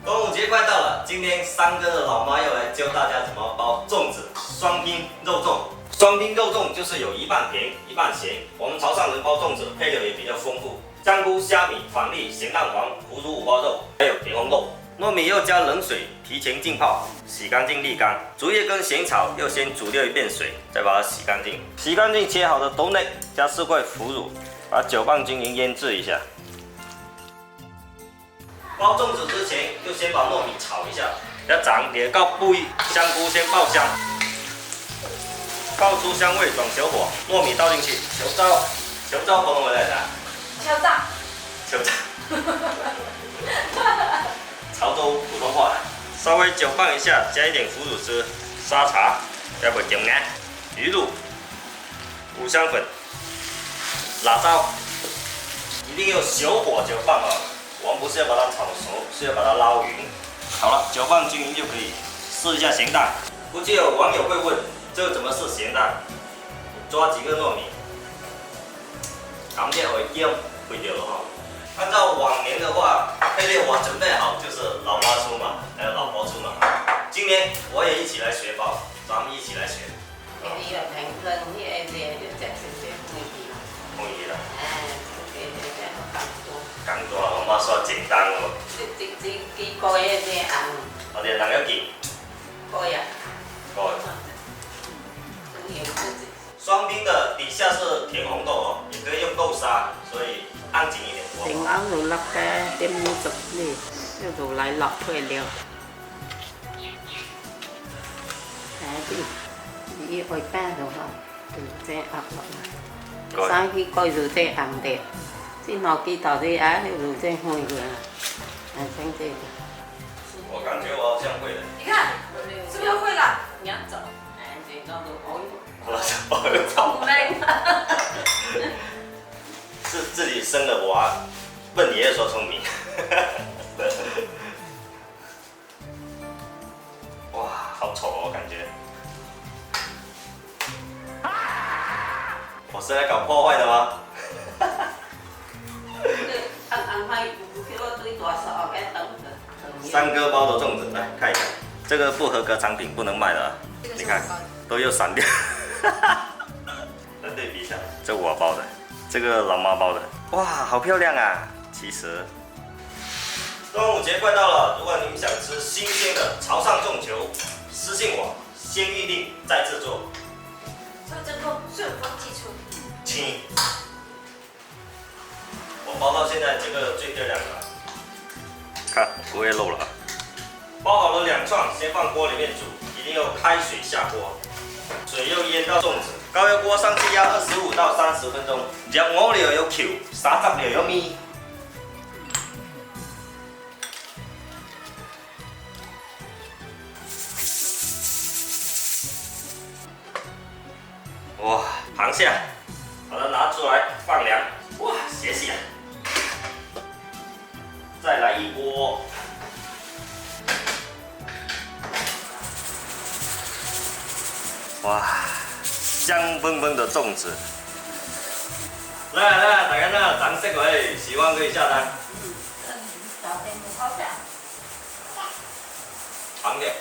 端午节快到了，今天三哥的老妈要来教大家怎么包粽子，双拼肉粽。双拼肉粽就是有一半甜一半咸。我们潮汕人包粽子配料也比较丰富，香菇、虾米、反粒、咸蛋黄、腐乳五花肉，还有甜红豆。糯米要加冷水提前浸泡，洗干净沥干。竹叶跟咸草要先煮掉一遍水，再把它洗干净。洗干净切好的豆内加4块腐乳，把搅拌均匀腌制一下。包粽子之前，要先把糯米炒一下，要长热到杯，香菇先爆香，爆出香味转小火，糯米倒进去，潮州普通话来啥？敲诈。潮州。潮州普通话，稍微搅拌一下，加一点腐乳汁、沙茶，加个姜啊、鱼露、五香粉、辣椒，一定要小火搅拌啊！我们不是要把它炒熟，是要把它捞匀。好了，搅拌均匀就可以。试一下咸蛋，估计有网友会问，这个怎么是咸蛋？抓几个糯米，咁即会腌会掉了哈。按照往年的话，配料我准备好就是老妈出马，还有老婆出马。今年我也一起来学包，咱们一起来学。你要评论呢个就食少少歡喜啦。歡喜啦。更多啊，我媽說簡單喎。幾個嘢啫硬。我哋等一件。個呀。個。雙拼的底下是甜紅豆哦，也可以用豆沙，所以按緊一點鍋。甜啱就落嘅點冇熟呢，要做嚟落配料。啲愛班就好，就這壓落嚟。生起蓋就這硬啲，先落幾頭啲啊，就這開嘅，整這個。我感覺我好像會了。你看，是不是会了？你要走。這裝到好用。我想包了。聰明。是自己生的娃，笨爷爷说聪明。哇，好丑哦，感觉。我是来搞破坏的吗？三哥包的粽子，来看一看，这个不合格产品不能卖的啊！你看，都要散掉。来对比一下，这我包的，这个老妈包的，哇，好漂亮啊！其实，端午节快到了，如果你们想吃新鲜的潮汕粽球，私信我，先预定再制作。所以真空顺丰寄出。亲，我包到现在这个最漂亮的了，看不会漏了啊！包好了2串，先放锅里面煮，一定要开水下锅，水要淹到粽子。高压锅上气压25到30分钟，25料有 Q，30料有米。哇，螃蟹，把它拿出来放凉。哇，谢谢。再来一锅。哇，香喷喷的粽子。来，大家呢，掌聲佢，喜歡可以下單。螃蟹。